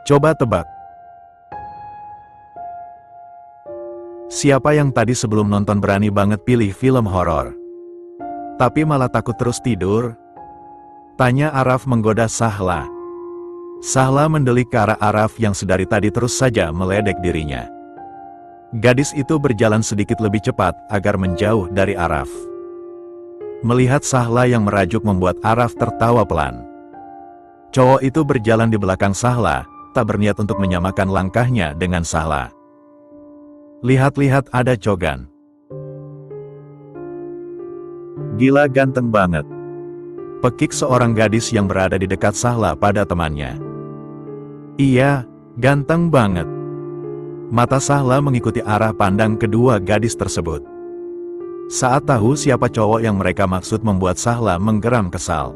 Coba tebak. Siapa yang tadi sebelum nonton berani banget pilih film horor? Tapi malah takut terus tidur? Tanya Araf menggoda Sahla. Sahla mendelik ke arah Araf yang sedari tadi terus saja meledek dirinya. Gadis itu berjalan sedikit lebih cepat agar menjauh dari Araf. Melihat Sahla yang merajuk membuat Araf tertawa pelan. Cowok itu berjalan di belakang Sahla, tak berniat untuk menyamakan langkahnya dengan Sahla. Lihat-lihat ada Cogan. Gila ganteng banget. Pekik seorang gadis yang berada di dekat Sahla pada temannya. Iya, ganteng banget. Mata Sahla mengikuti arah pandang kedua gadis tersebut. Saat tahu siapa cowok yang mereka maksud membuat Sahla menggeram kesal.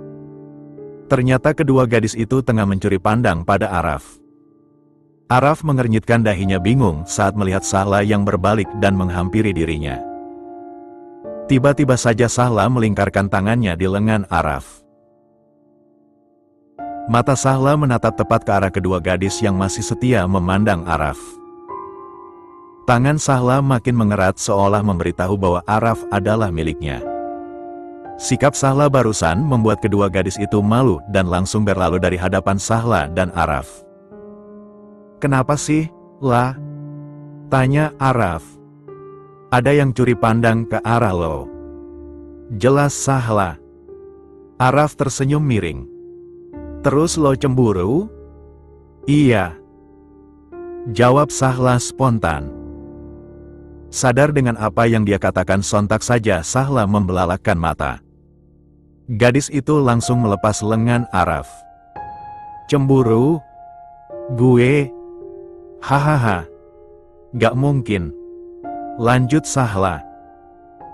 Ternyata kedua gadis itu tengah mencuri pandang pada Araf. Araf mengernyitkan dahinya bingung saat melihat Sahla yang berbalik dan menghampiri dirinya. Tiba-tiba saja Sahla melingkarkan tangannya di lengan Araf. Mata Sahla menatap tepat ke arah kedua gadis yang masih setia memandang Araf. Tangan Sahla makin mengerat seolah memberitahu bahwa Araf adalah miliknya. Sikap Sahla barusan membuat kedua gadis itu malu dan langsung berlalu dari hadapan Sahla dan Araf. Kenapa sih, lah? Tanya Araf. Ada yang curi pandang ke arah lo. Jelas Sahla. Araf tersenyum miring. Terus lo cemburu? Iya. Jawab Sahla spontan. Sadar dengan apa yang dia katakan sontak saja Sahla membelalakkan mata. Gadis itu langsung melepas lengan Araf. Cemburu? Gue? Hahaha. Gak mungkin. Lanjut Sahla.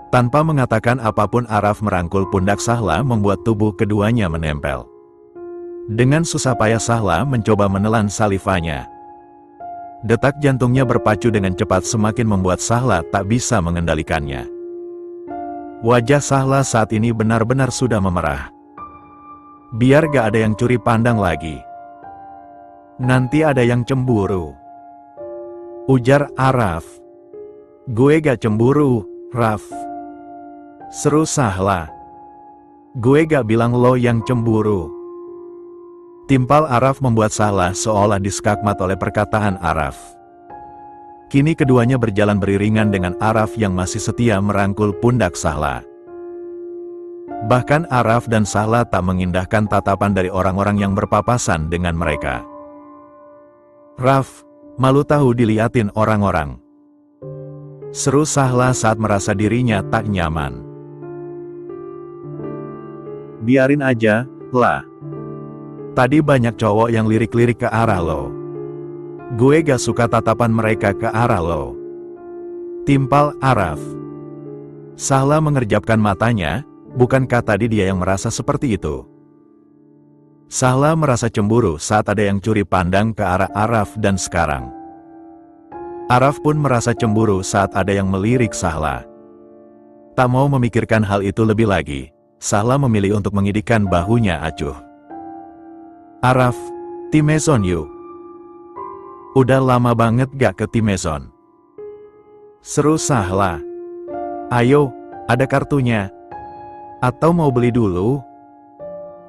Tanpa mengatakan apapun Araf merangkul pundak Sahla membuat tubuh keduanya menempel. Dengan susah payah Sahla mencoba menelan salivanya. Detak jantungnya berpacu dengan cepat semakin membuat Sahla tak bisa mengendalikannya. Wajah Sahla saat ini benar-benar sudah memerah. Biar gak ada yang curi pandang lagi. Nanti ada yang cemburu. Ujar Araf. Gue gak cemburu, Raf. Seru Sahla. Gue gak bilang lo yang cemburu. Timpal Araf membuat Sahla seolah diskakmat oleh perkataan Araf. Kini keduanya berjalan beriringan dengan Araf yang masih setia merangkul pundak Sahla. Bahkan Araf dan Sahla tak mengindahkan tatapan dari orang-orang yang berpapasan dengan mereka. Raf, malu tahu diliatin orang-orang. Seru Sahla saat merasa dirinya tak nyaman. Biarin aja, lah. Tadi banyak cowok yang lirik-lirik ke arah lo. Gue gak suka tatapan mereka ke arah lo. Timpal Araf. Sahla mengerjapkan matanya, bukankah tadi dia yang merasa seperti itu? Sahla merasa cemburu saat ada yang curi pandang ke arah Araf dan sekarang. Araf pun merasa cemburu saat ada yang melirik Sahla. Tak mau memikirkan hal itu lebih lagi, Sahla memilih untuk mengidikkan bahunya acuh. Araf, Timezon yuk. Udah lama banget gak ke Timezon. Seru Sahla. Ayo, ada kartunya. Atau mau beli dulu?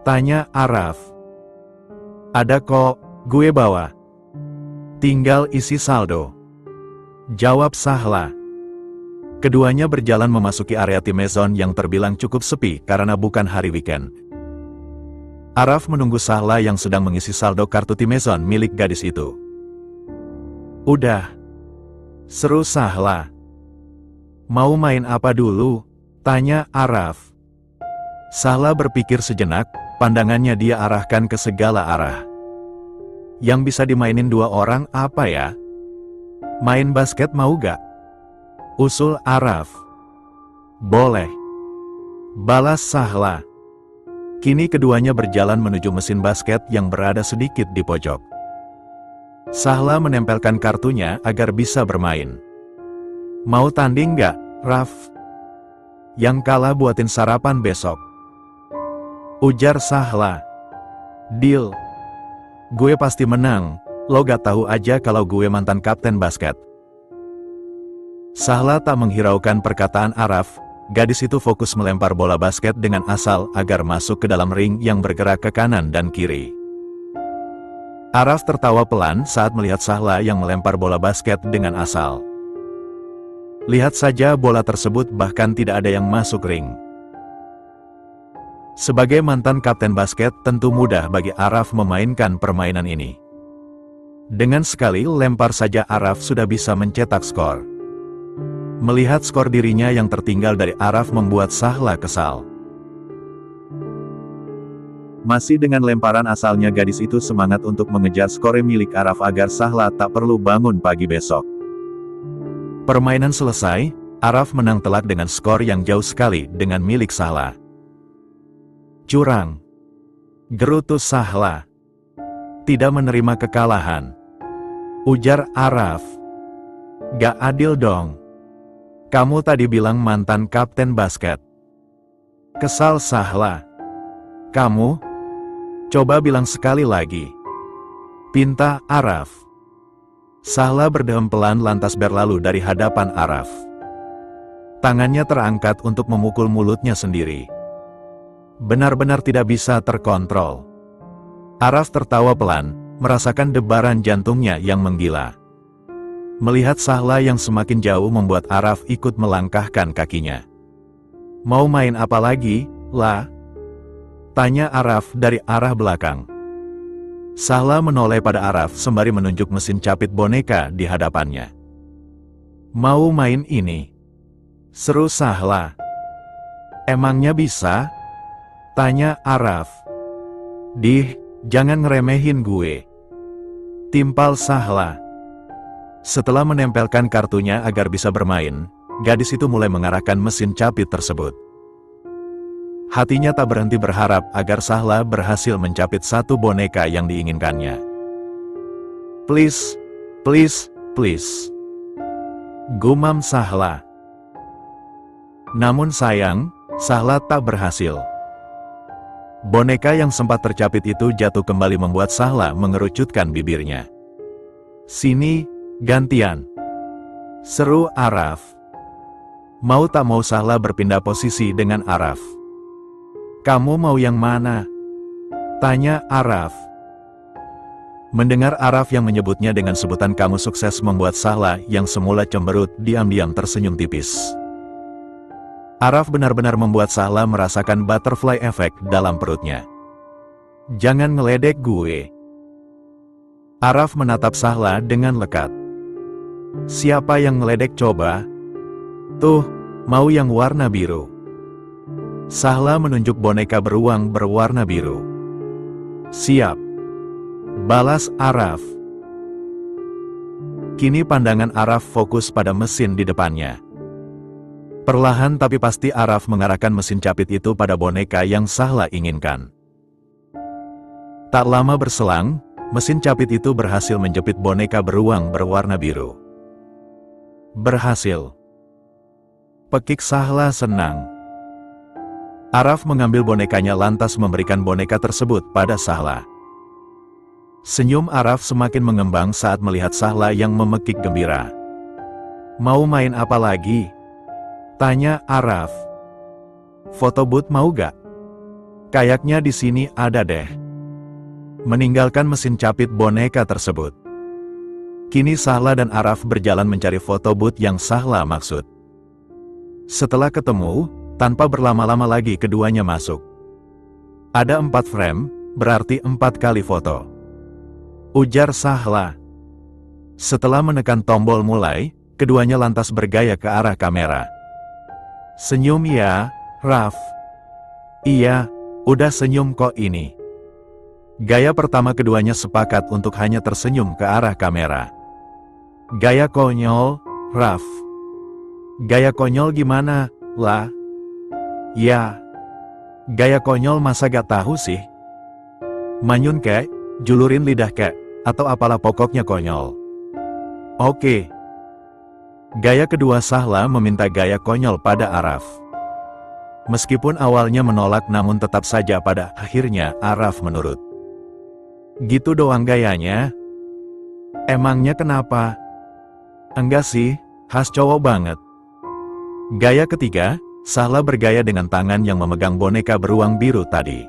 Tanya Araf. Ada kok, gue bawa. Tinggal isi saldo. Jawab Sahla. Keduanya berjalan memasuki area Timezon yang terbilang cukup sepi karena bukan hari weekend. Araf menunggu Sahla yang sedang mengisi saldo kartu Timezon milik gadis itu. Udah. Seru Sahla. Mau main apa dulu? Tanya Araf. Sahla berpikir sejenak, pandangannya dia arahkan ke segala arah. Yang bisa dimainin dua orang apa ya? Main basket mau gak? Usul Araf. Boleh. Balas Sahla. Kini keduanya berjalan menuju mesin basket yang berada sedikit di pojok. Sahla menempelkan kartunya agar bisa bermain. Mau tanding gak, Raf? Yang kalah buatin sarapan besok. Ujar Sahla. Deal. Gue pasti menang, Lo gak tahu aja kalau gue mantan kapten basket. Sahla tak menghiraukan perkataan Araf. Gadis itu fokus melempar bola basket dengan asal agar masuk ke dalam ring yang bergerak ke kanan dan kiri. Araf tertawa pelan saat melihat Sahla yang melempar bola basket dengan asal. Lihat saja bola tersebut bahkan tidak ada yang masuk ring. Sebagai mantan kapten basket, tentu mudah bagi Araf memainkan permainan ini. Dengan sekali lempar saja Araf sudah bisa mencetak skor. Melihat skor dirinya yang tertinggal dari Araf membuat Sahla kesal. Masih dengan lemparan asalnya gadis itu semangat untuk mengejar skor milik Araf agar Sahla tak perlu bangun pagi besok. Permainan selesai, Araf menang telak dengan skor yang jauh sekali dengan milik Sahla. Curang. Gerutu Sahla. Tidak menerima kekalahan. Ujar Araf. Gak adil dong. Kamu tadi bilang mantan kapten basket. Kesal Sahla. Kamu? Coba bilang sekali lagi. Pinta Araf. Sahla berdehem pelan lantas berlalu dari hadapan Araf. Tangannya terangkat untuk memukul mulutnya sendiri. Benar-benar tidak bisa terkontrol. Araf tertawa pelan, merasakan debaran jantungnya yang menggila. Melihat Sahla yang semakin jauh membuat Araf ikut melangkahkan kakinya. Mau main apa lagi, lah? Tanya Araf dari arah belakang. Sahla menoleh pada Araf sembari menunjuk mesin capit boneka di hadapannya. Mau main ini? Seru Sahla. Emangnya bisa? Tanya Araf. Dih, jangan ngeremehin gue. Timpal Sahla. Setelah menempelkan kartunya agar bisa bermain, gadis itu mulai mengarahkan mesin capit tersebut. Hatinya tak berhenti berharap agar Sahla berhasil mencapit satu boneka yang diinginkannya. Please, please, please. Gumam Sahla. Namun sayang, Sahla tak berhasil. Boneka yang sempat tercapit itu jatuh kembali membuat Sahla mengerucutkan bibirnya. Sini, gantian. Seru Araf. Mau tak mau Sahla berpindah posisi dengan Araf. Kamu mau yang mana? Tanya Araf. Mendengar Araf yang menyebutnya dengan sebutan kamu sukses membuat Sahla yang semula cemberut diam-diam tersenyum tipis. Araf benar-benar membuat Sahla merasakan butterfly effect dalam perutnya. Jangan ngeledek gue. Araf menatap Sahla dengan lekat. Siapa yang ngeledek coba? Tuh, mau yang warna biru. Sahla menunjuk boneka beruang berwarna biru. Siap. Balas Araf. Kini pandangan Araf fokus pada mesin di depannya. Perlahan tapi pasti Araf mengarahkan mesin capit itu pada boneka yang Sahla inginkan. Tak lama berselang, mesin capit itu berhasil menjepit boneka beruang berwarna biru. Berhasil. Pekik Sahla senang. Araf mengambil bonekanya lantas memberikan boneka tersebut pada Sahla. Senyum Araf semakin mengembang saat melihat Sahla yang memekik gembira. Mau main apa lagi? Tanya Araf. Foto booth mau gak? Kayaknya di sini ada deh. Meninggalkan mesin capit boneka tersebut. Kini Sahla dan Araf berjalan mencari foto booth yang Sahla maksud. Setelah ketemu, tanpa berlama-lama lagi keduanya masuk. Ada 4 frame, berarti 4 kali foto. Ujar Sahla. Setelah menekan tombol mulai, keduanya lantas bergaya ke arah kamera. Senyum ya, Raf. Iya, udah senyum kok ini. Gaya pertama keduanya sepakat untuk hanya tersenyum ke arah kamera. Gaya konyol, Raf. Gaya konyol gimana, lah? Ya. Gaya konyol masa gak tahu sih? Manyun kek, julurin lidah kek, atau apalah pokoknya konyol. Oke. Gaya kedua Sahla meminta gaya konyol pada Araf. Meskipun awalnya menolak namun tetap saja pada akhirnya Araf menurut. Gitu doang gayanya? Emangnya kenapa? Enggak sih, khas cowok banget. Gaya ketiga, Sahla bergaya dengan tangan yang memegang boneka beruang biru tadi.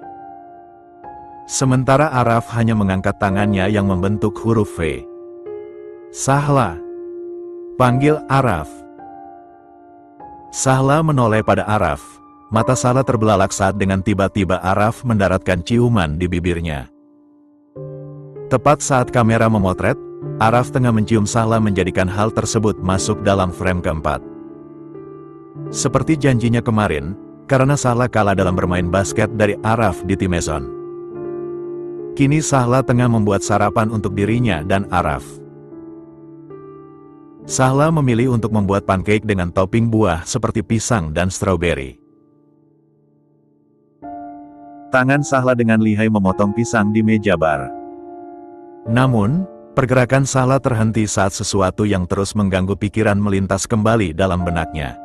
Sementara Araf hanya mengangkat tangannya yang membentuk huruf V. Sahla. Panggil Araf. Sahla menoleh pada Araf. Mata Sahla terbelalak saat dengan tiba-tiba Araf mendaratkan ciuman di bibirnya. Tepat saat kamera memotret, Araf tengah mencium Sahla menjadikan hal tersebut masuk dalam frame keempat. Seperti janjinya kemarin, karena Sahla kalah dalam bermain basket dari Araf di tim Mason. Kini Sahla tengah membuat sarapan untuk dirinya dan Araf. Sahla memilih untuk membuat pancake dengan topping buah seperti pisang dan stroberi. Tangan Sahla dengan lihai memotong pisang di meja bar. Namun, pergerakan Sahla terhenti saat sesuatu yang terus mengganggu pikiran melintas kembali dalam benaknya.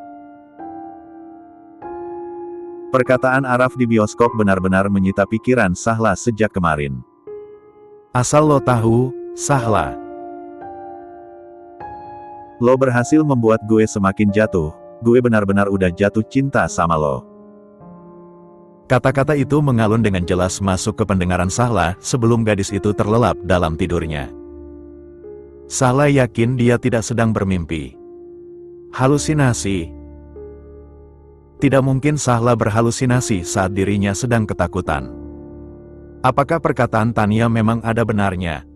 Perkataan Araf di bioskop benar-benar menyita pikiran Sahla sejak kemarin. Asal lo tahu, Sahla. Lo berhasil membuat gue semakin jatuh, gue benar-benar udah jatuh cinta sama lo. Kata-kata itu mengalun dengan jelas masuk ke pendengaran Sahla sebelum gadis itu terlelap dalam tidurnya. Sahla yakin dia tidak sedang bermimpi. Halusinasi. Tidak mungkin Sahla berhalusinasi saat dirinya sedang ketakutan. Apakah perkataan Tania memang ada benarnya?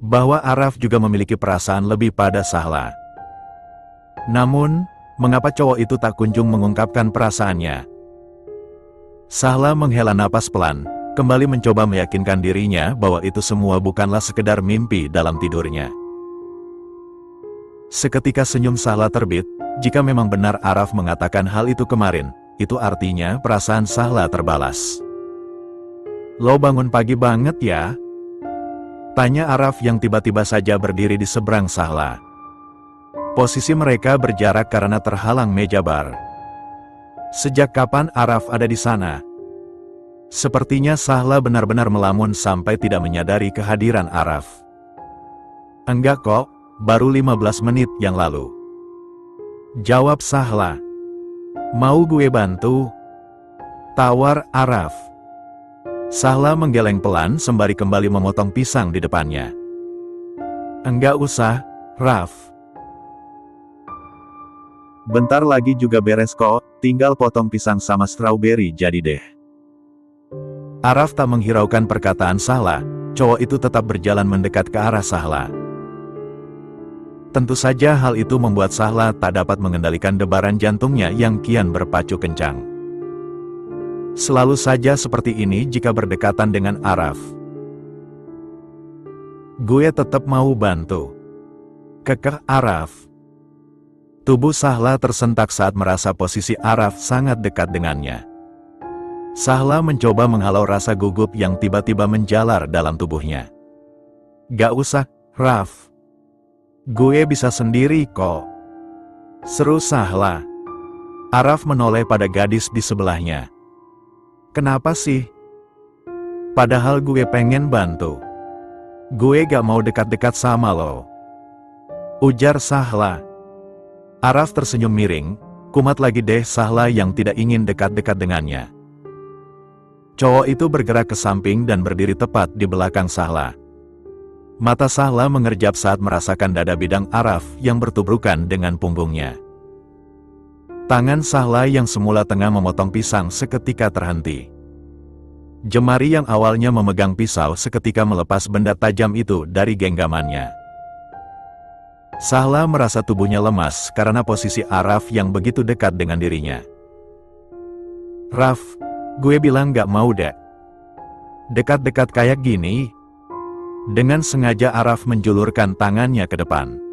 Bahwa Araf juga memiliki perasaan lebih pada Sahla. Namun, mengapa cowok itu tak kunjung mengungkapkan perasaannya? Sahla menghela napas pelan, kembali mencoba meyakinkan dirinya bahwa itu semua bukanlah sekedar mimpi dalam tidurnya. Seketika senyum Sahla terbit. Jika memang benar Araf mengatakan hal itu kemarin, itu artinya perasaan Sahla terbalas. Lo bangun pagi banget ya? Tanya Araf yang tiba-tiba saja berdiri di seberang Sahla. Posisi mereka berjarak karena terhalang meja bar. Sejak kapan Araf ada di sana? Sepertinya Sahla benar-benar melamun sampai tidak menyadari kehadiran Araf. Enggak kok, baru 15 menit yang lalu. Jawab Sahla. Mau gue bantu? Tawar Araf. Sahla menggeleng pelan sembari kembali memotong pisang di depannya. Enggak usah, Raf. Bentar lagi juga beres kok, tinggal potong pisang sama strawberry jadi deh. Araf tak menghiraukan perkataan Sahla, cowok itu tetap berjalan mendekat ke arah Sahla. Tentu saja hal itu membuat Sahla tak dapat mengendalikan debaran jantungnya yang kian berpacu kencang. Selalu saja seperti ini jika berdekatan dengan Araf. Gue tetap mau bantu. Kekeh Araf. Tubuh Sahla tersentak saat merasa posisi Araf sangat dekat dengannya. Sahla mencoba menghalau rasa gugup yang tiba-tiba menjalar dalam tubuhnya. Gak usah, Raf. Gue bisa sendiri kok. Seru Sahla. Araf menoleh pada gadis di sebelahnya. Kenapa sih? Padahal gue pengen bantu. Gue gak mau dekat-dekat sama lo. Ujar Sahla. Araf tersenyum miring, kumat lagi deh Sahla yang tidak ingin dekat-dekat dengannya. Cowok itu bergerak ke samping dan berdiri tepat di belakang Sahla. Mata Sahla mengerjap saat merasakan dada bidang Araf yang bertubrukan dengan punggungnya. Tangan Sahla yang semula tengah memotong pisang seketika terhenti. Jemari yang awalnya memegang pisau seketika melepas benda tajam itu dari genggamannya. Sahla merasa tubuhnya lemas karena posisi Araf yang begitu dekat dengan dirinya. Raf, gue bilang gak mau dek. Dekat-dekat kayak gini. Dengan sengaja Araf menjulurkan tangannya ke depan.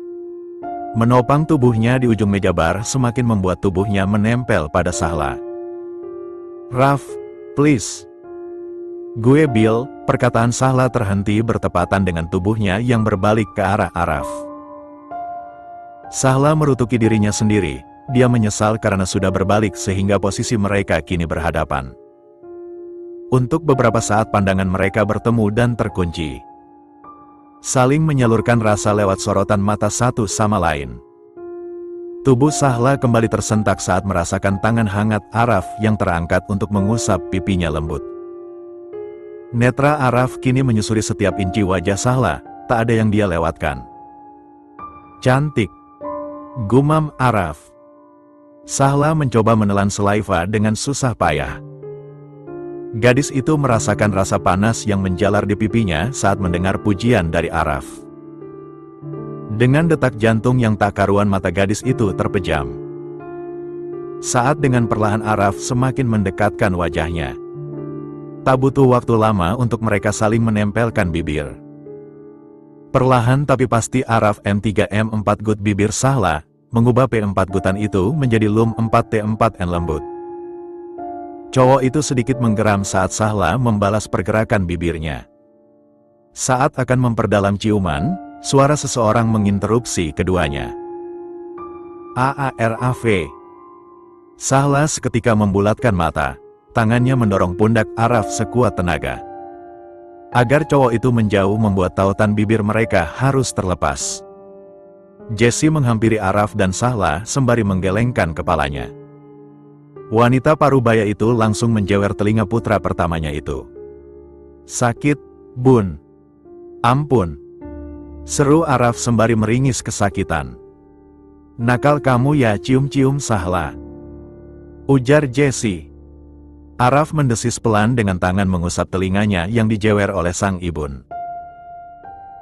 Menopang tubuhnya di ujung meja bar semakin membuat tubuhnya menempel pada Sahla. Raf, please. Gue Bill, perkataan Sahla terhenti bertepatan dengan tubuhnya yang berbalik ke arah Araf. Sahla merutuki dirinya sendiri, dia menyesal karena sudah berbalik sehingga posisi mereka kini berhadapan. Untuk beberapa saat pandangan mereka bertemu dan terkunci. saling menyalurkan rasa lewat sorotan mata satu sama lain. Tubuh Sahla kembali tersentak saat merasakan tangan hangat Araf yang terangkat untuk mengusap pipinya lembut. Netra Araf kini menyusuri setiap inci wajah Sahla, tak ada yang dia lewatkan. Cantik, gumam Araf. Sahla mencoba menelan saliva dengan susah payah. Gadis itu merasakan rasa panas yang menjalar di pipinya saat mendengar pujian dari Araf. Dengan detak jantung yang tak karuan mata gadis itu terpejam. Saat dengan perlahan Araf semakin mendekatkan wajahnya. Tak butuh waktu lama untuk mereka saling menempelkan bibir. Perlahan tapi pasti Araf M3M4 gut bibir Sahla, mengubah P4 gutan itu menjadi lum 4T4N lembut. Cowok itu sedikit menggeram saat Sahla membalas pergerakan bibirnya. Saat akan memperdalam ciuman, suara seseorang menginterupsi keduanya. AARAV. Sahla seketika membulatkan mata, tangannya mendorong pundak Araf sekuat tenaga. Agar cowok itu menjauh membuat tautan bibir mereka harus terlepas. Jessie menghampiri Araf dan Sahla sembari menggelengkan kepalanya. Wanita parubaya itu langsung menjewer telinga putra pertamanya itu. Sakit, Bun. Ampun. Seru Araf sembari meringis kesakitan. Nakal kamu ya cium-cium Sahla, ujar Jessie. Araf mendesis pelan dengan tangan mengusap telinganya yang dijewer oleh sang ibun.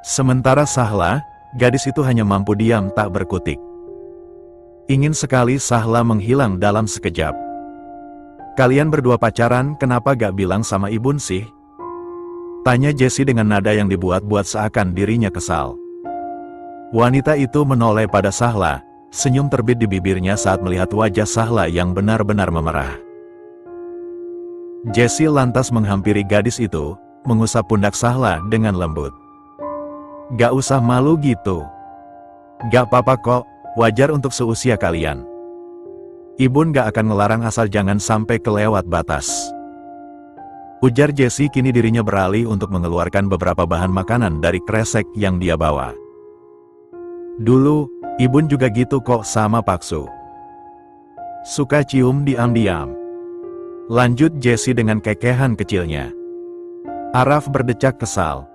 Sementara Sahla, gadis itu hanya mampu diam tak berkutik. Ingin sekali Sahla menghilang dalam sekejap. Kalian berdua pacaran, kenapa gak bilang sama ibun sih? Tanya Jessie dengan nada yang dibuat-buat seakan dirinya kesal. Wanita itu menoleh pada Sahla, senyum terbit di bibirnya saat melihat wajah Sahla yang benar-benar memerah. Jessie lantas menghampiri gadis itu, mengusap pundak Sahla dengan lembut. Gak usah malu gitu. Gak apa-apa kok, wajar untuk seusia kalian. Ibun gak akan ngelarang asal jangan sampai kelewat batas. Ujar Jessie. Kini dirinya beralih untuk mengeluarkan beberapa bahan makanan dari kresek yang dia bawa. Dulu, Ibun juga gitu kok sama Paksu. Suka cium diam-diam. Lanjut Jessie dengan kekehan kecilnya. Araf berdecak kesal.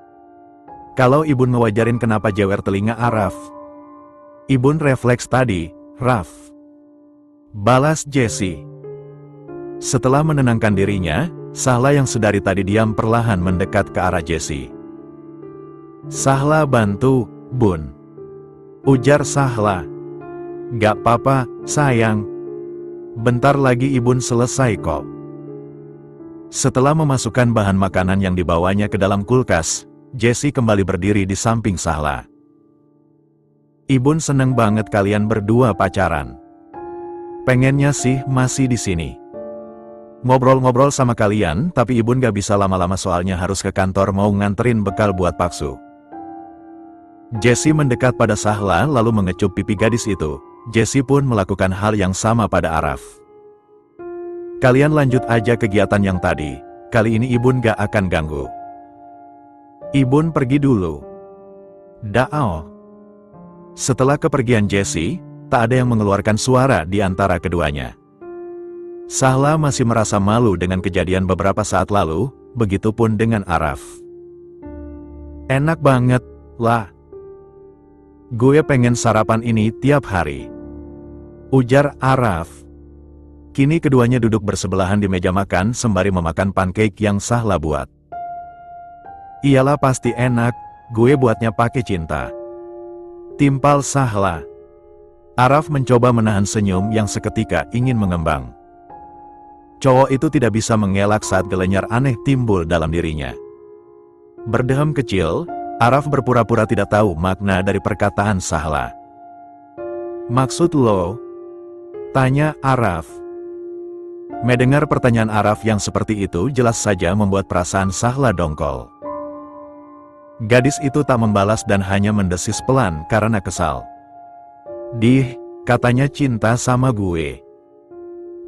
Kalau Ibun ngewajarin kenapa jewer telinga Araf? Ibun refleks tadi, Raf. Balas Jessie. Setelah menenangkan dirinya, Sahla yang sedari tadi diam perlahan mendekat ke arah Jessie. Sahla bantu, Bun. Ujar Sahla. Gak apa-apa, sayang. Bentar lagi Ibun selesai kok. Setelah memasukkan bahan makanan yang dibawanya ke dalam kulkas, Jessie kembali berdiri di samping Sahla. Ibun seneng banget kalian berdua pacaran. Pengennya sih masih di sini. Ngobrol-ngobrol sama kalian, tapi Ibun gak bisa lama-lama soalnya harus ke kantor mau nganterin bekal buat Paksu. Jessie mendekat pada Sahla lalu mengecup pipi gadis itu. Jessie pun melakukan hal yang sama pada Araf. Kalian lanjut aja kegiatan yang tadi, kali ini Ibun gak akan ganggu. Ibun pergi dulu. Dao. Setelah kepergian Jessie, tak ada yang mengeluarkan suara di antara keduanya. Sahla masih merasa malu dengan kejadian beberapa saat lalu, begitupun dengan Araf. Enak banget, lah. Gue pengen sarapan ini tiap hari. Ujar Araf. Kini keduanya duduk bersebelahan di meja makan sembari memakan pancake yang Sahla buat. Iyalah pasti enak, gue buatnya pakai cinta. Timpal Sahla. Araf mencoba menahan senyum yang seketika ingin mengembang. Cowok itu tidak bisa mengelak saat gelenyar aneh timbul dalam dirinya. Berdehem kecil, Araf berpura-pura tidak tahu makna dari perkataan Sahla. Maksud lo? Tanya Araf. Mendengar pertanyaan Araf yang seperti itu jelas saja membuat perasaan Sahla dongkol. Gadis itu tak membalas dan hanya mendesis pelan karena kesal. Dih, katanya cinta sama gue.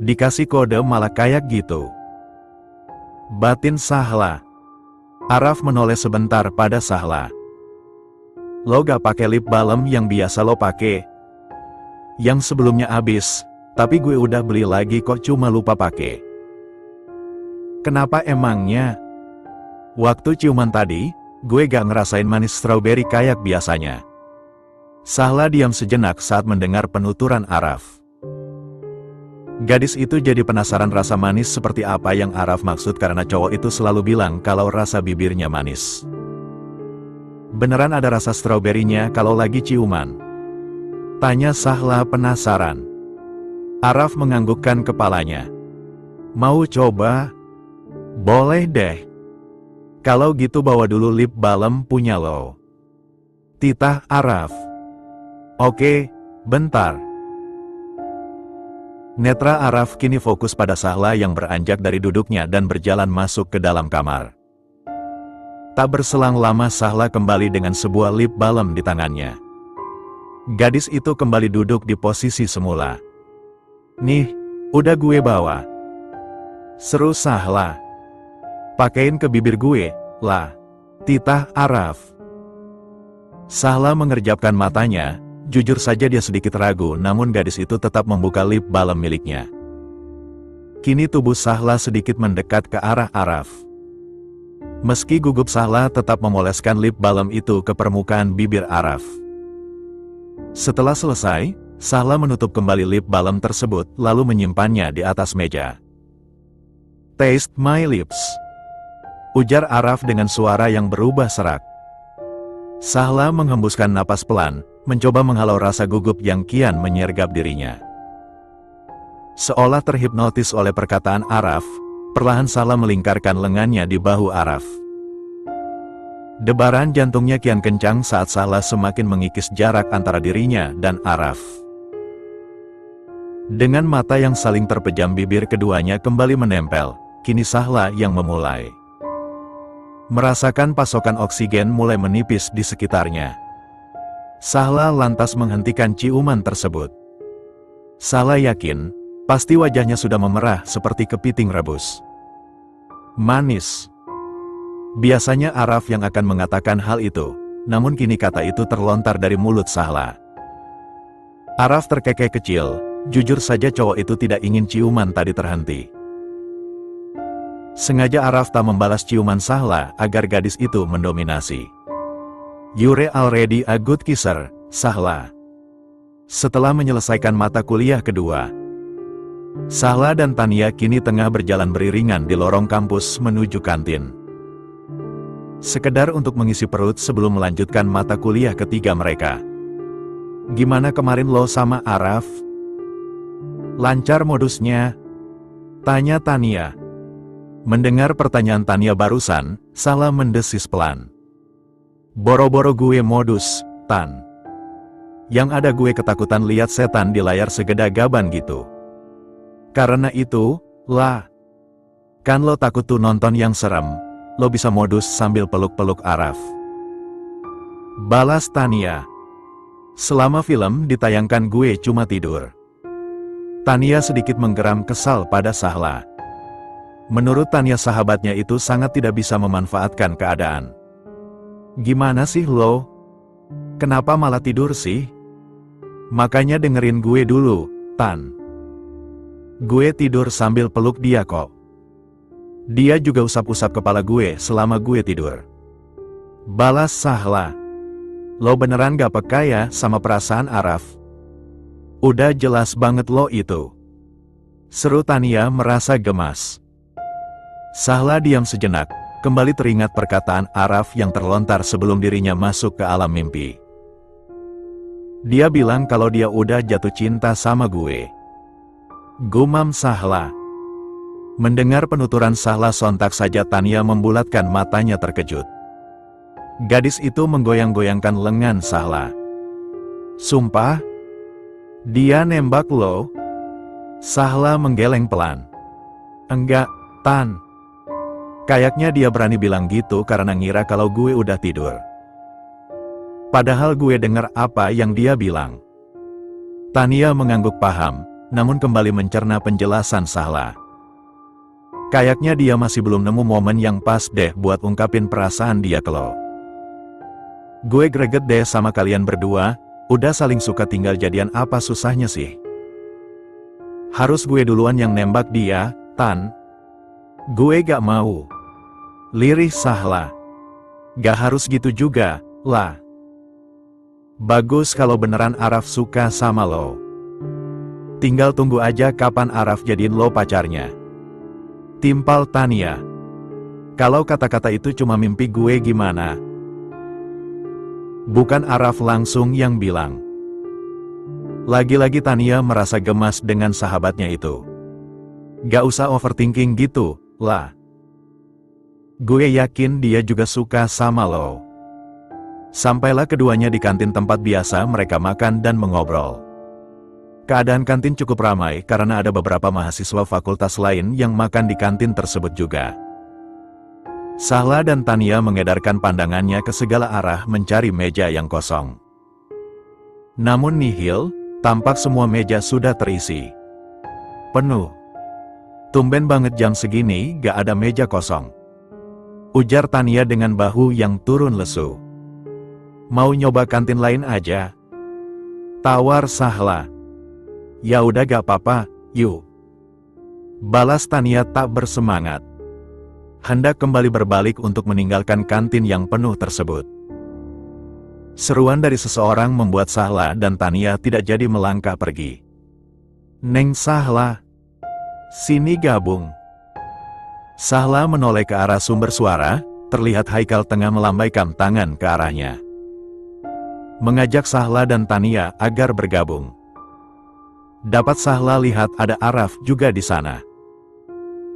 Dikasih kode malah kayak gitu. Batin Sahla. Araf menoleh sebentar pada Sahla. Lo gak pakai lip balm yang biasa lo pakai. Yang sebelumnya habis, tapi gue udah beli lagi kok, cuma lupa pakai. Kenapa emangnya? Waktu ciuman tadi, gue gak ngerasain manis strawberry kayak biasanya. Sahla diam sejenak saat mendengar penuturan Araf. Gadis itu jadi penasaran rasa manis seperti apa yang Araf maksud karena cowok itu selalu bilang kalau rasa bibirnya manis. Beneran ada rasa stroberinya kalau lagi ciuman? Tanya Sahla penasaran. Araf menganggukkan kepalanya. Mau coba? Boleh deh. Kalau gitu bawa dulu lip balm punya lo. Titah Araf. Oke, bentar. Netra Araf kini fokus pada Sahla yang beranjak dari duduknya dan berjalan masuk ke dalam kamar. Tak berselang lama Sahla kembali dengan sebuah lip balm di tangannya. Gadis itu kembali duduk di posisi semula. Nih, udah gue bawa. Seru Sahla. Pakein ke bibir gue, lah. Titah Araf. Sahla mengerjapkan matanya. Jujur saja dia sedikit ragu, namun gadis itu tetap membuka lip balm miliknya. Kini tubuh Sahla sedikit mendekat ke arah Araf. Meski gugup, Sahla tetap memoleskan lip balm itu ke permukaan bibir Araf. Setelah selesai, Sahla menutup kembali lip balm tersebut, lalu menyimpannya di atas meja. Taste my lips, ujar Araf dengan suara yang berubah serak. Sahla menghembuskan napas pelan, mencoba menghalau rasa gugup yang kian menyergap dirinya. Seolah terhipnotis oleh perkataan Araf, perlahan Sahla melingkarkan lengannya di bahu Araf. Debaran jantungnya kian kencang saat Sahla semakin mengikis jarak antara dirinya dan Araf. Dengan mata yang saling terpejam, bibir keduanya kembali menempel, kini Sahla yang memulai. Merasakan pasokan oksigen mulai menipis di sekitarnya. Sahla lantas menghentikan ciuman tersebut. Sahla yakin, pasti wajahnya sudah memerah seperti kepiting rebus. Manis. Biasanya Araf yang akan mengatakan hal itu, namun kini kata itu terlontar dari mulut Sahla. Araf terkekeh kecil, jujur saja cowok itu tidak ingin ciuman tadi terhenti. Sengaja Araf tak membalas ciuman Sahla agar gadis itu mendominasi. You're already a good kisser, Sahla. Setelah menyelesaikan mata kuliah kedua, Sahla dan Tania kini tengah berjalan beriringan di lorong kampus menuju kantin. Sekedar untuk mengisi perut sebelum melanjutkan mata kuliah ketiga mereka. Gimana kemarin lo sama Araf? Lancar modusnya? Tanya Tania. Mendengar pertanyaan Tania barusan, Sahla mendesis pelan. Boro-boro gue modus, Tan. Yang ada gue ketakutan lihat setan di layar segede gaban gitu. Karena itu, lah. Kan lo takut tuh nonton yang serem, lo bisa modus sambil peluk-peluk Araf. Balas Tania. Selama film ditayangkan gue cuma tidur. Tania sedikit menggeram kesal pada Sahla. Menurut Tania sahabatnya itu sangat tidak bisa memanfaatkan keadaan. Gimana sih lo? Kenapa malah tidur sih? Makanya dengerin gue dulu, Tan. Gue tidur sambil peluk dia kok. Dia juga usap-usap kepala gue selama gue tidur. Balas Sahla. Lo beneran gak peka ya sama perasaan Araf? Udah jelas banget lo itu. Seru Tania merasa gemas. Sahla diam sejenak. Kembali teringat perkataan Araf yang terlontar sebelum dirinya masuk ke alam mimpi. Dia bilang kalau dia udah jatuh cinta sama gue. Gumam Sahla. Mendengar penuturan Sahla sontak saja Tania membulatkan matanya terkejut. Gadis itu menggoyang-goyangkan lengan Sahla. Sumpah? Dia nembak lo? Sahla menggeleng pelan. Enggak, Tan. Kayaknya dia berani bilang gitu karena ngira kalau gue udah tidur. Padahal gue dengar apa yang dia bilang. Tania mengangguk paham, namun kembali mencerna penjelasan Sahla. Kayaknya dia masih belum nemu momen yang pas deh buat ungkapin perasaan dia ke lo. Gue greget deh sama kalian berdua, udah saling suka tinggal jadian apa susahnya sih? Harus gue duluan yang nembak dia, Tan? Gue gak mau. Lirih Sahla. Gak harus gitu juga, lah. Bagus kalau beneran Araf suka sama lo. Tinggal tunggu aja kapan Araf jadiin lo pacarnya. Timpal Tania. Kalau kata-kata itu cuma mimpi gue gimana? Bukan Araf langsung yang bilang. Lagi-lagi Tania merasa gemas dengan sahabatnya itu. Gak usah overthinking gitu, lah. Gue yakin dia juga suka sama lo. Sampailah keduanya di kantin tempat biasa mereka makan dan mengobrol. Keadaan kantin cukup ramai karena ada beberapa mahasiswa fakultas lain yang makan di kantin tersebut juga. Sahla dan Tania mengedarkan pandangannya ke segala arah mencari meja yang kosong. Namun nihil, tampak semua meja sudah terisi. Penuh. Tumben banget jam segini gak ada meja kosong. Ujar Tania dengan bahu yang turun lesu. Mau nyoba kantin lain aja? Tawar Sahla. Ya udah gak apa-apa, yuk. Balas Tania tak bersemangat. Hendak kembali berbalik untuk meninggalkan kantin yang penuh tersebut. Seruan dari seseorang membuat Sahla dan Tania tidak jadi melangkah pergi. Neng Sahla, sini gabung. Sahla menoleh ke arah sumber suara, terlihat Haikal tengah melambaikan tangan ke arahnya. Mengajak Sahla dan Tania agar bergabung. Dapat Sahla lihat ada Araf juga di sana.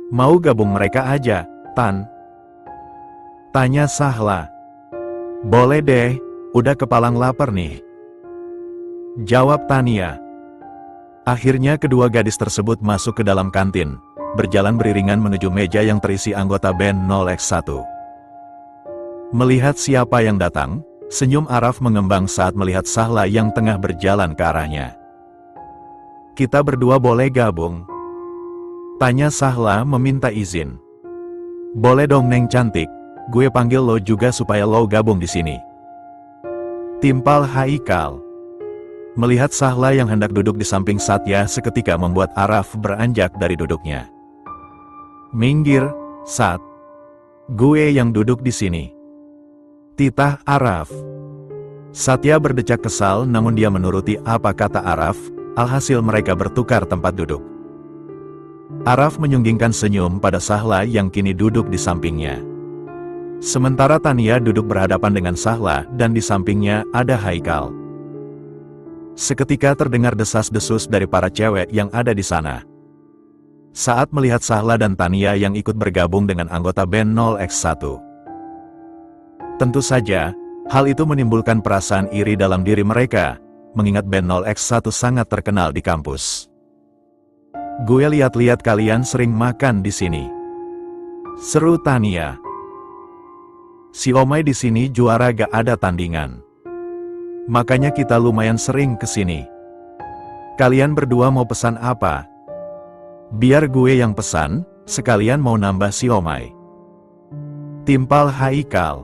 Mau gabung mereka aja, Tan? Tanya Sahla. Boleh deh, udah kepalang lapar nih. Jawab Tania. Akhirnya kedua gadis tersebut masuk ke dalam kantin, berjalan beriringan menuju meja yang terisi anggota band 0x1. Melihat siapa yang datang, senyum Araf mengembang saat melihat Sahla yang tengah berjalan ke arahnya. Kita berdua boleh gabung? Tanya Sahla meminta izin. Boleh dong Neng cantik, gue panggil lo juga supaya lo gabung di sini. Timpal Haikal. Melihat Sahla yang hendak duduk di samping Satya seketika membuat Araf beranjak dari duduknya. Minggir, Sat. Gue yang duduk di sini. Titah Araf. Satya berdecak kesal namun dia menuruti apa kata Araf, alhasil mereka bertukar tempat duduk. Araf menyunggingkan senyum pada Sahla yang kini duduk di sampingnya. Sementara Tania duduk berhadapan dengan Sahla dan di sampingnya ada Haikal. Seketika terdengar desas-desus dari para cewek yang ada di sana. Saat melihat Sahla dan Tania yang ikut bergabung dengan anggota band 0x1. Tentu saja, hal itu menimbulkan perasaan iri dalam diri mereka, mengingat band 0x1 sangat terkenal di kampus. Gue lihat-lihat kalian sering makan di sini. Seru Tania. Si Omai di sini juara gak ada tandingan. Makanya kita lumayan sering ke sini. Kalian berdua mau pesan apa? Biar gue yang pesan, sekalian mau nambah si Omai. Timpal Haikal.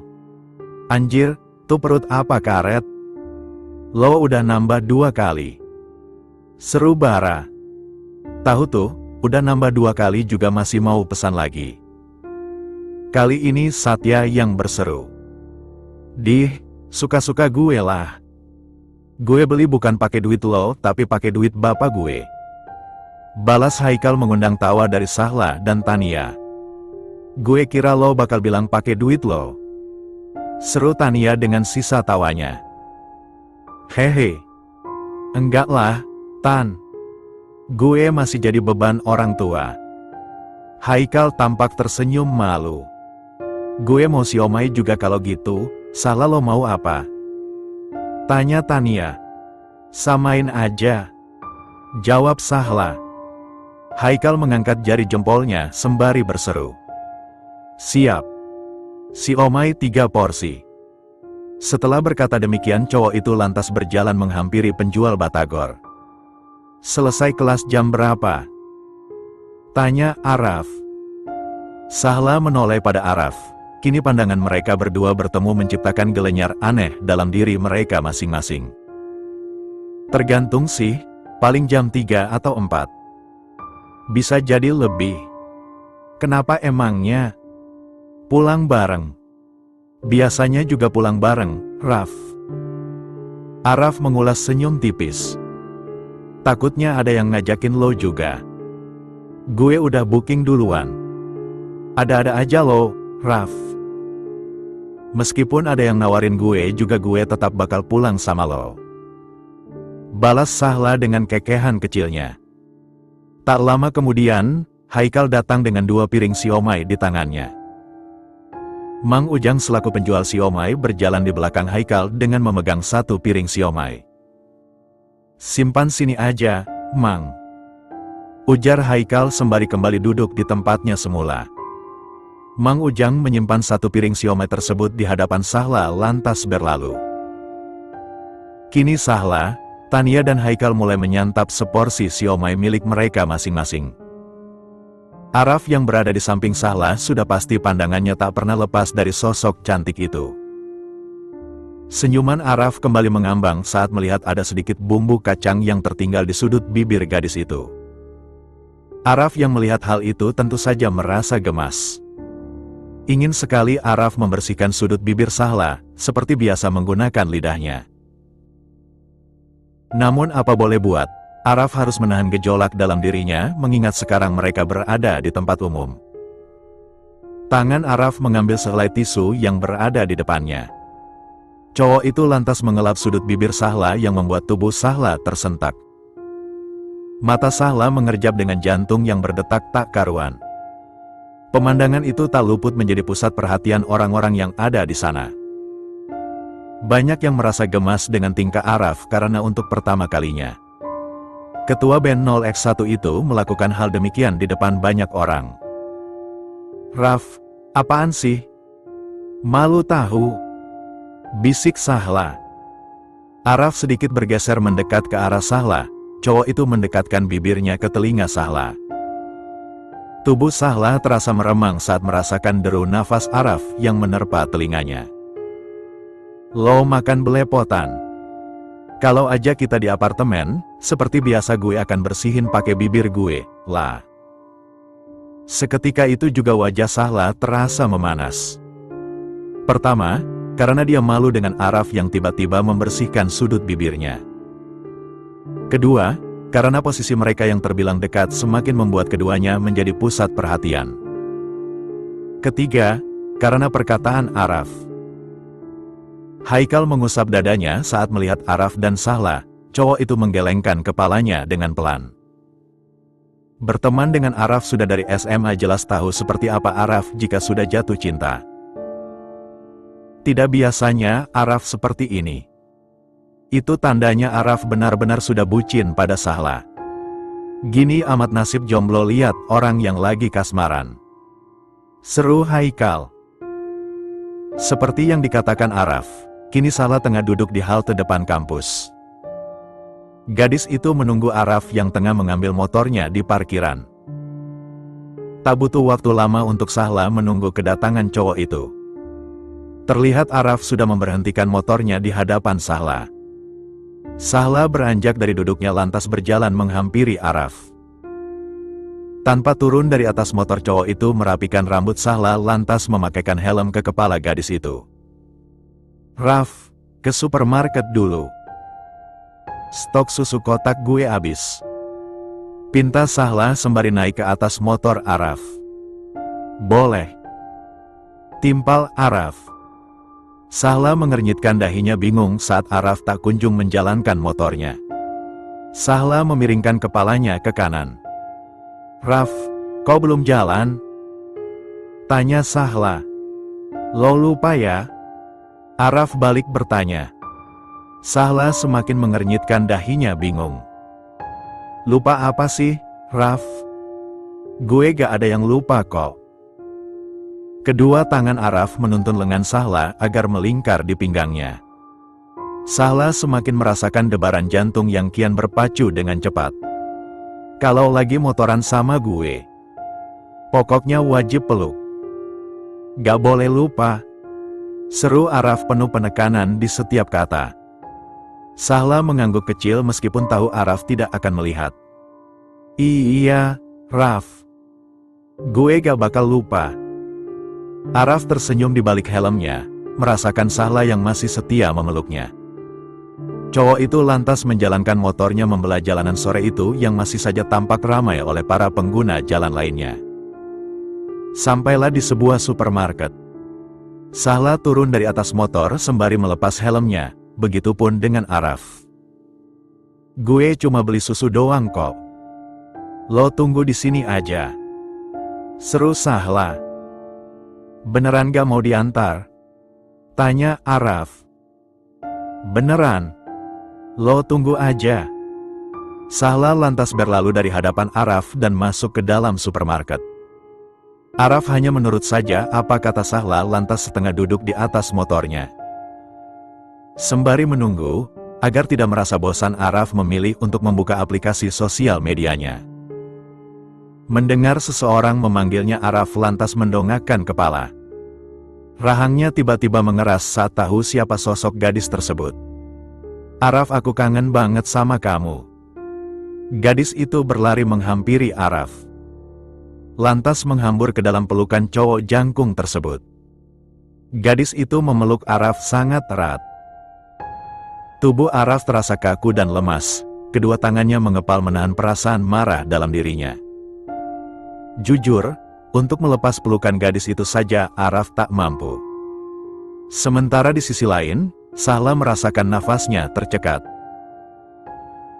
Anjir, tuh perut apa karet? Lo udah nambah 2 kali. Seru Bara. Tahu tuh, udah nambah 2 kali juga masih mau pesan lagi. Kali ini Satya yang berseru. Dih, suka-suka gue lah. Gue beli bukan pakai duit lo, tapi pakai duit bapak gue. Balas Haikal mengundang tawa dari Sahla dan Tania. Gue kira lo bakal bilang pakai duit lo. Seru Tania dengan sisa tawanya. Hehe. Enggak lah, Tan. Gue masih jadi beban orang tua. Haikal tampak tersenyum malu. Gue mau si Omai juga kalau gitu, Sahla lo mau apa? Tanya Tania. Samain aja. Jawab Sahla. Haikal mengangkat jari jempolnya sembari berseru. Siap. Si Omai 3 porsi. Setelah berkata demikian cowok itu lantas berjalan menghampiri penjual batagor. Selesai kelas jam berapa? Tanya Araf. Sahla menoleh pada Araf. kini pandangan mereka berdua bertemu menciptakan gelenyar aneh dalam diri mereka masing-masing. Tergantung sih, paling jam 3 atau 4. Bisa jadi lebih. Kenapa emangnya? Pulang bareng. Biasanya juga pulang bareng, Raf. Araf mengulas senyum tipis. Takutnya ada yang ngajakin lo juga. Gue udah booking duluan. Ada-ada aja lo, Raf. Meskipun ada yang nawarin gue juga gue tetap bakal pulang sama lo. Balas Sahla dengan kekehan kecilnya. Tak lama kemudian, Haikal datang dengan 2 piring siomay di tangannya. Mang Ujang selaku penjual siomay berjalan di belakang Haikal dengan memegang 1 piring siomay. Simpan sini aja, Mang. Ujar Haikal sembari kembali duduk di tempatnya semula. Mang Ujang menyimpan 1 piring siomay tersebut di hadapan Sahla lantas berlalu. Kini Sahla, Tania dan Haikal mulai menyantap seporsi siomay milik mereka masing-masing. Araf yang berada di samping Sahla sudah pasti pandangannya tak pernah lepas dari sosok cantik itu. Senyuman Araf kembali mengambang saat melihat ada sedikit bumbu kacang yang tertinggal di sudut bibir gadis itu. Araf yang melihat hal itu tentu saja merasa gemas. Ingin sekali Araf membersihkan sudut bibir Sahla, seperti biasa menggunakan lidahnya. Namun apa boleh buat, Araf harus menahan gejolak dalam dirinya mengingat sekarang mereka berada di tempat umum. Tangan Araf mengambil sehelai tisu yang berada di depannya. Cowok itu lantas mengelap sudut bibir Sahla yang membuat tubuh Sahla tersentak. Mata Sahla mengerjap dengan jantung yang berdetak tak karuan. Pemandangan itu tak luput menjadi pusat perhatian orang-orang yang ada di sana. Banyak yang merasa gemas dengan tingkah Araf karena untuk pertama kalinya Ketua band 0x1 itu melakukan hal demikian di depan banyak orang. Raf, apaan sih? Malu tahu? Bisik Sahla. Araf sedikit bergeser mendekat ke arah Sahla, cowok itu mendekatkan bibirnya ke telinga Sahla. Tubuh Sahla terasa meremang saat merasakan deru nafas Araf yang menerpa telinganya. Lo makan belepotan. Kalau aja kita di apartemen, seperti biasa gue akan bersihin pakai bibir gue, lah. Seketika itu juga wajah Sahla terasa memanas. Pertama, karena dia malu dengan Araf yang tiba-tiba membersihkan sudut bibirnya. Kedua, karena posisi mereka yang terbilang dekat semakin membuat keduanya menjadi pusat perhatian. Ketiga, karena perkataan Araf. Haikal mengusap dadanya saat melihat Araf dan Sahla, cowok itu menggelengkan kepalanya dengan pelan. Berteman dengan Araf sudah dari SMA jelas tahu seperti apa Araf jika sudah jatuh cinta. Tidak biasanya Araf seperti ini. Itu tandanya Araf benar-benar sudah bucin pada Sahla. Gini amat nasib jomblo lihat orang yang lagi kasmaran. Seru Haikal. Seperti yang dikatakan Araf, kini Sahla tengah duduk di halte depan kampus. Gadis itu menunggu Araf yang tengah mengambil motornya di parkiran. Tak butuh waktu lama untuk Sahla menunggu kedatangan cowok itu. Terlihat Araf sudah memberhentikan motornya di hadapan Sahla. Sahla beranjak dari duduknya lantas berjalan menghampiri Araf. Tanpa turun dari atas motor cowok itu merapikan rambut Sahla lantas memakaikan helm ke kepala gadis itu. Raf, ke supermarket dulu. Stok susu kotak gue habis. Pinta Sahla sembari naik ke atas motor Araf. Boleh. Timpal Araf. Sahla mengernyitkan dahinya bingung saat Araf tak kunjung menjalankan motornya. Sahla memiringkan kepalanya ke kanan. Raf, kau belum jalan? Tanya Sahla. Lo lupa ya? Araf balik bertanya. Sahla semakin mengernyitkan dahinya bingung. Lupa apa sih, Raf? Gue gak ada yang lupa kok. Kedua tangan Araf menuntun lengan Sahla agar melingkar di pinggangnya. Sahla semakin merasakan debaran jantung yang kian berpacu dengan cepat. Kalau lagi motoran sama gue, pokoknya wajib peluk. Gak boleh lupa, seru Araf penuh penekanan di setiap kata. Sahla mengangguk kecil meskipun tahu Araf tidak akan melihat. Iya, Raf. Gue gak bakal lupa. Araf tersenyum di balik helmnya, merasakan Sahla yang masih setia memeluknya. Cowok itu lantas menjalankan motornya membelah jalanan sore itu yang masih saja tampak ramai oleh para pengguna jalan lainnya. Sampailah di sebuah supermarket. Sahla turun dari atas motor sembari melepas helmnya, begitupun dengan Araf. Gue cuma beli susu doang kok. Lo tunggu di sini aja. Seru Sahla. Beneran gak mau diantar? Tanya Araf. Beneran. Lo tunggu aja. Sahla lantas berlalu dari hadapan Araf dan masuk ke dalam supermarket. Araf hanya menurut saja apa kata Sahla lantas setengah duduk di atas motornya. Sembari menunggu, agar tidak merasa bosan Araf memilih untuk membuka aplikasi sosial medianya. Mendengar seseorang memanggilnya Araf lantas mendongakkan kepala. Rahangnya tiba-tiba mengeras saat tahu siapa sosok gadis tersebut. Araf, aku kangen banget sama kamu. Gadis itu berlari menghampiri Araf. Lantas menghambur ke dalam pelukan cowok jangkung tersebut. Gadis itu memeluk Araf sangat erat. Tubuh Araf terasa kaku dan lemas, kedua tangannya mengepal menahan perasaan marah dalam dirinya. Jujur, untuk melepas pelukan gadis itu saja Araf tak mampu. Sementara di sisi lain, Sahla merasakan nafasnya tercekat.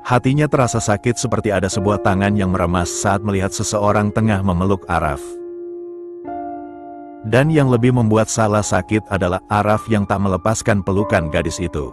Hatinya terasa sakit seperti ada sebuah tangan yang meremas saat melihat seseorang tengah memeluk Araf. Dan yang lebih membuat Sahla sakit adalah Araf yang tak melepaskan pelukan gadis itu.